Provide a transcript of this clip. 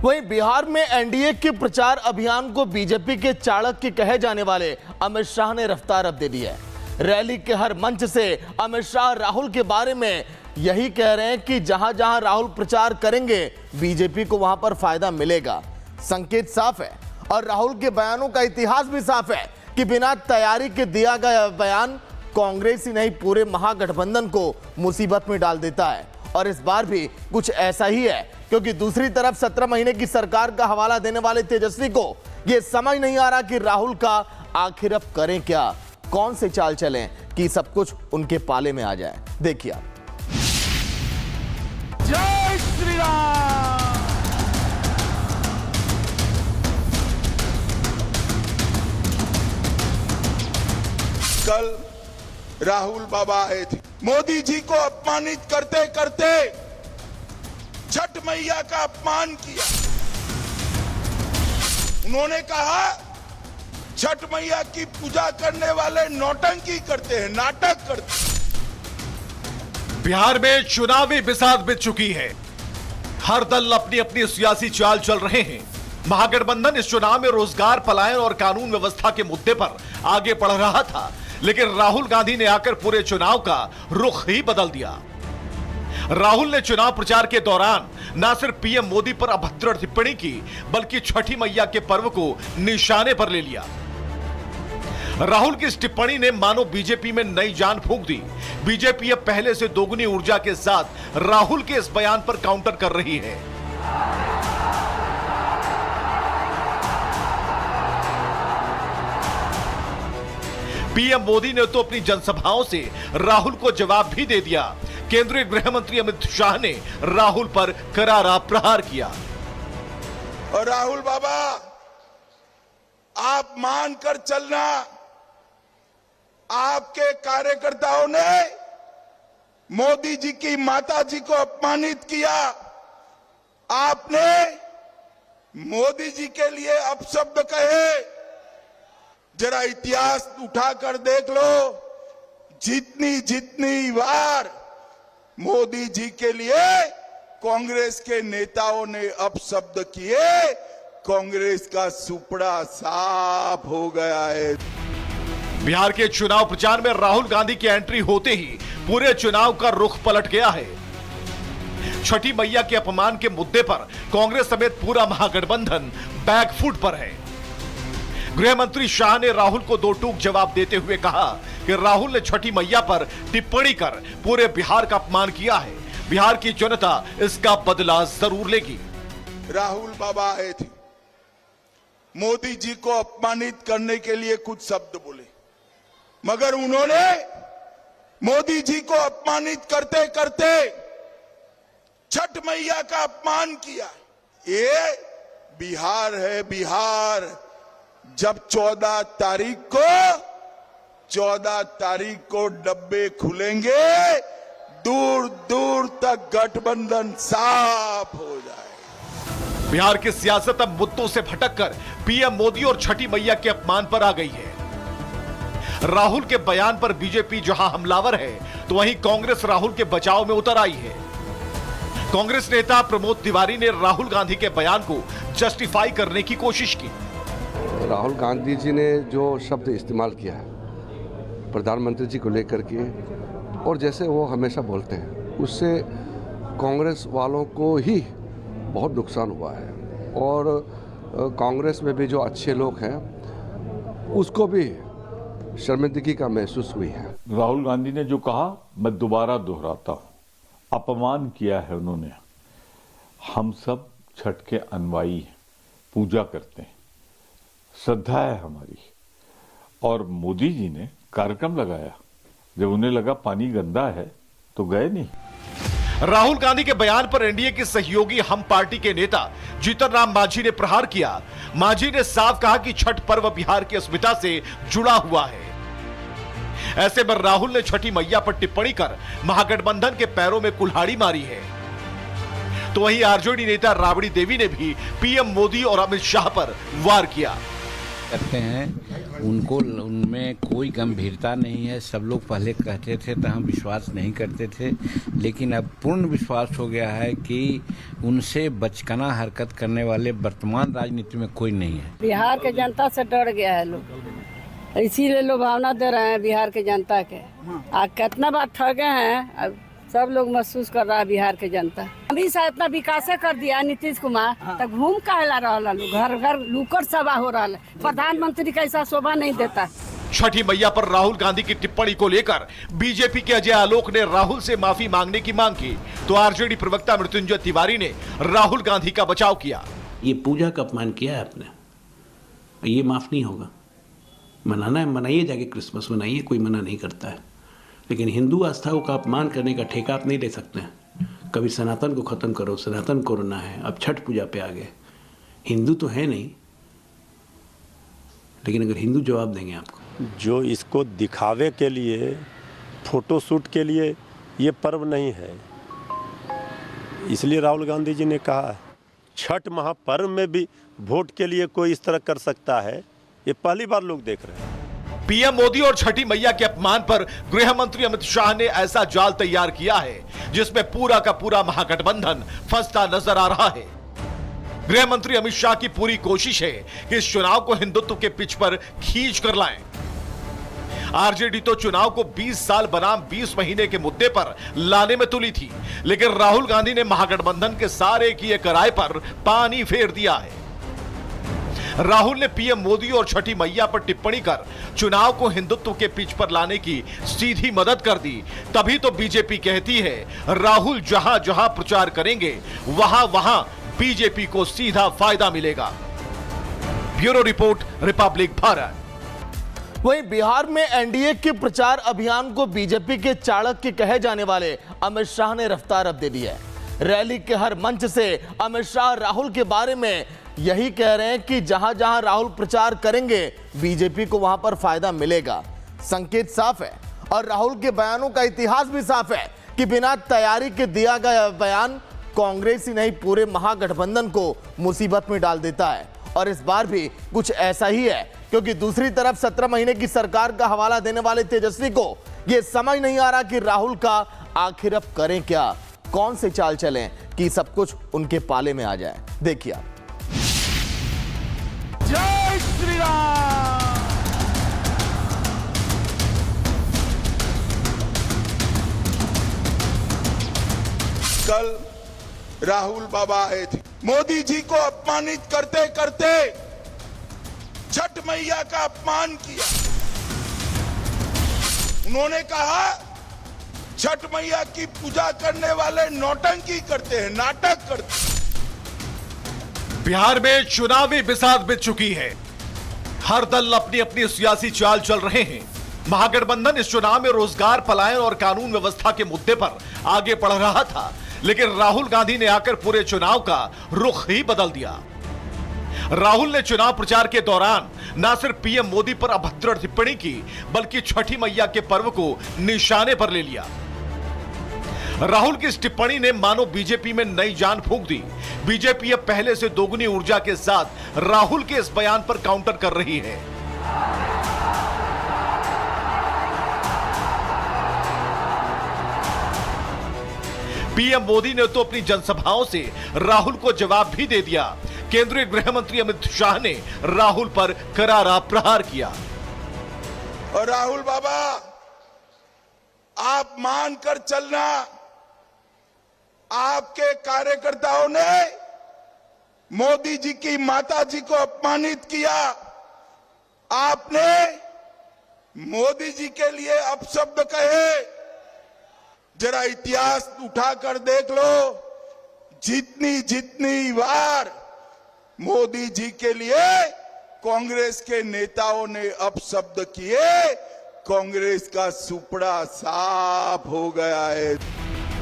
वहीं बिहार में एनडीए के प्रचार अभियान को बीजेपी के चाणक्य कहे जाने वाले अमित शाह ने रफ्तार अब दे दी है। रैली के हर मंच से अमित शाह राहुल के बारे में यही कह रहे हैं कि जहां जहां राहुल प्रचार करेंगे बीजेपी को वहां पर फायदा मिलेगा। संकेत साफ है और राहुल के बयानों का इतिहास भी साफ है कि बिना तैयारी के दिया गया बयान कांग्रेस ही नहीं पूरे महागठबंधन को मुसीबत में डाल देता है। और इस बार भी कुछ ऐसा ही है, क्योंकि दूसरी तरफ 17 महीने की सरकार का हवाला देने वाले तेजस्वी को यह समझ नहीं आ रहा कि राहुल का आखिर अब करें क्या, कौन से चाल चलें कि सब कुछ उनके पाले में आ जाए। देखिए आप। जय श्री राम। कल राहुल बाबा आए थे, मोदी जी को अपमानित करते करते छठ मैया का अपमान किया। उन्होंने कहा छठ मैया की पूजा करने वाले नौटंकी करते हैं, नाटक करते हैं। बिहार में चुनावी बिसात बिछ चुकी है। हर दल अपनी अपनी सियासी चाल चल रहे हैं। महागठबंधन इस चुनाव में रोजगार, पलायन और कानून व्यवस्था के मुद्दे पर आगे बढ़ रहा था, लेकिन राहुल गांधी ने आकर पूरे चुनाव का रुख ही बदल दिया। राहुल ने चुनाव प्रचार के दौरान न सिर्फ पीएम मोदी पर अभद्र टिप्पणी की, बल्कि छठी मैया के पर्व को निशाने पर ले लिया। राहुल की इस टिप्पणी ने मानो बीजेपी में नई जान फूंक दी। बीजेपी अब पहले से दोगुनी ऊर्जा के साथ राहुल के इस बयान पर काउंटर कर रही है। पीएम मोदी ने तो अपनी जनसभाओं से राहुल को जवाब भी दे दिया। केंद्रीय गृह मंत्री अमित शाह ने राहुल पर करारा प्रहार किया। और राहुल बाबा, आप मानकर चलना, आपके कार्यकर्ताओं ने मोदी जी की माता जी को अपमानित किया। आपने मोदी जी के लिए अपशब्द कहे। जरा इतिहास उठाकर देख लो, जितनी जितनी बार मोदी जी के लिए कांग्रेस के नेताओं ने अपशब्द किए, कांग्रेस का सुपड़ा साफ हो गया है। बिहार के चुनाव प्रचार में राहुल गांधी की एंट्री होते ही पूरे चुनाव का रुख पलट गया है। छठी मैया के अपमान के मुद्दे पर कांग्रेस समेत पूरा महागठबंधन बैकफुट पर है। गृह मंत्री शाह ने राहुल को दो टूक जवाब देते हुए कहा कि राहुल ने छठी मैया पर टिप्पणी कर पूरे बिहार का अपमान किया है। बिहार की जनता इसका बदला जरूर लेगी। राहुल बाबा आए थे, मोदी जी को अपमानित करने के लिए कुछ शब्द बोले, मगर उन्होंने मोदी जी को अपमानित करते करते छठ मैया का अपमान किया। ये बिहार है, बिहार। जब 14 तारीख को डब्बे खुलेंगे, दूर दूर तक गठबंधन साफ हो जाए। बिहार की सियासत अब मुद्दों से भटककर पीएम मोदी और छठी मैया के अपमान पर आ गई है। राहुल के बयान पर बीजेपी जहां हमलावर है, तो वहीं कांग्रेस राहुल के बचाव में उतर आई है। कांग्रेस नेता प्रमोद तिवारी ने राहुल गांधी के बयान को जस्टिफाई करने की कोशिश की। राहुल गांधी जी ने जो शब्द इस्तेमाल किया है प्रधानमंत्री जी को लेकर के, और जैसे वो हमेशा बोलते हैं, उससे कांग्रेस वालों को ही बहुत नुकसान हुआ है। और कांग्रेस में भी जो अच्छे लोग हैं उसको भी शर्मिंदगी का महसूस हुई है। राहुल गांधी ने जो कहा, मैं दोबारा दोहराता हूं, अपमान किया है उन्होंने। हम सब छठ के अनुयायी हैं, पूजा करते हैं, श्रद्धा है हमारी। और मोदी जी ने कार्यक्रम लगाया, जब उन्हें लगा पानी गंदा है तो गए नहीं। राहुल गांधी के बयान पर एनडीए के सहयोगी हम पार्टी के नेता जीतन राम मांझी ने प्रहार किया। मांझी ने साफ कहा कि छठ पर्व बिहार की अस्मिता से जुड़ा हुआ है। ऐसे में राहुल ने छठी मैया पर टिप्पणी कर महागठबंधन के पैरों में कुल्हाड़ी मारी है। तो वहीं आरजेडी नेता राबड़ी देवी ने भी पीएम मोदी और अमित शाह पर वार किया। करते हैं उनको उनमें कोई गंभीरता नहीं है। सब लोग पहले कहते थे तो हम विश्वास नहीं करते थे, लेकिन अब पूर्ण विश्वास हो गया है कि उनसे बचकाना हरकत करने वाले वर्तमान राजनीति में कोई नहीं है। बिहार के जनता से डर गया है लोग, इसीलिए लुभावना दे रहे हैं बिहार के जनता के। कितना बार ठगे हैं, अब सब लोग महसूस कर रहा है बिहार के जनता। अभी से इतना विकास कर दिया नीतीश कुमार, तो घूम कहला रहा लोग, घर घर लुकर सभा हो रहा है। प्रधानमंत्री का ऐसा शोभा नहीं देता। छठी मैया पर राहुल गांधी की टिप्पणी को लेकर बीजेपी के अजय आलोक ने राहुल से माफी मांगने की मांग की, तो आरजेडी प्रवक्ता मृत्युंजय तिवारी ने राहुल गांधी का बचाव किया। ये पूजा का अपमान किया है आपने, ये माफ नहीं होगा। मनाना है मनाइए, जाके क्रिसमस मनाइए, कोई मना नहीं करता है, लेकिन हिंदू आस्थाओं का अपमान करने का ठेका आप नहीं ले सकते हैं। कभी सनातन को खत्म करो, सनातन कोरोना है, अब छठ पूजा पे आ गए। हिंदू तो है नहीं, लेकिन अगर हिंदू जवाब देंगे आपको, जो इसको दिखावे के लिए, फोटोशूट के लिए ये पर्व नहीं है, इसलिए राहुल गांधी जी ने कहा छठ महापर्व में भी वोट के लिए कोई इस तरह कर सकता है, ये पहली बार लोग देख रहे हैं। पीएम मोदी और छठी मैया के अपमान पर गृह मंत्री अमित शाह ने ऐसा जाल तैयार किया है जिसमें पूरा का पूरा महागठबंधन फंसता नजर आ रहा है। गृह मंत्री अमित शाह की पूरी कोशिश है कि इस चुनाव को हिंदुत्व के पिच पर खींच कर लाएं। आरजेडी तो चुनाव को 20 साल बनाम 20 महीने के मुद्दे पर लाने में तुली थी, लेकिन राहुल गांधी ने महागठबंधन के सारे किए कराए पर पानी फेर दिया है। राहुल ने पीएम मोदी और छठी मैया पर टिप्पणी कर चुनाव को हिंदुत्व के पिच पर लाने की सीधी मदद कर दी। तभी तो बीजेपी कहती है राहुल जहां जहां प्रचार करेंगे वहां वहां बीजेपी को सीधा फायदा मिलेगा। Bureau report, Republic Bharat. वहीं बिहार में एनडीए के प्रचार अभियान को बीजेपी के चाणक्य कहे जाने वाले अमित शाह ने रफ्तार अब दे दी है। रैली के हर मंच से अमित शाह राहुल के बारे में यही कह रहे हैं कि जहां जहां राहुल प्रचार करेंगे बीजेपी को वहां पर फायदा मिलेगा। संकेत साफ है और राहुल के बयानों का इतिहास भी साफ है कि बिना तैयारी के दिया गया बयान कांग्रेस ही नहीं पूरे महागठबंधन को मुसीबत में डाल देता है। और इस बार भी कुछ ऐसा ही है, क्योंकि दूसरी तरफ 17 महीने की सरकार का हवाला देने वाले तेजस्वी को यह समझ नहीं आ रहा कि राहुल का आखिर अब करें क्या, कौन से चाल चलें कि सब कुछ उनके पाले में आ जाए। देखिए आप। जय श्री राम। कल राहुल बाबा आए थे, मोदी जी को अपमानित करते करते छठ मैया का अपमान किया। उन्होंने कहा छठ मैया की पूजा करने वाले नौटंकी करते हैं, नाटक करते हैं। बिहार में चुनावी बिसात बिछ चुकी है। हर दल अपनी अपनी सियासी चाल चल रहे हैं। महागठबंधन इस चुनाव में रोजगार, पलायन और कानून व्यवस्था के मुद्दे पर आगे बढ़ रहा था, लेकिन राहुल गांधी ने आकर पूरे चुनाव का रुख ही बदल दिया। राहुल ने चुनाव प्रचार के दौरान न सिर्फ पीएम मोदी पर अभद्र टिप्पणी की, बल्कि छठी मैया के पर्व को निशाने पर ले लिया। राहुल की इस टिप्पणी ने मानो बीजेपी में नई जान फूंक दी। बीजेपी अब पहले से दोगुनी ऊर्जा के साथ राहुल के इस बयान पर काउंटर कर रही है। पीएम मोदी ने तो अपनी जनसभाओं से राहुल को जवाब भी दे दिया। केंद्रीय गृह मंत्री अमित शाह ने राहुल पर करारा प्रहार किया। और राहुल बाबा, आप मानकर चलना, आपके कार्यकर्ताओं ने मोदी जी की माता जी को अपमानित किया। आपने मोदी जी के लिए अपशब्द कहे। जरा इतिहास उठाकर देख लो, जितनी जितनी बार मोदी जी के लिए कांग्रेस के नेताओं ने अपशब्द किए, कांग्रेस का सुपड़ा साफ हो गया है।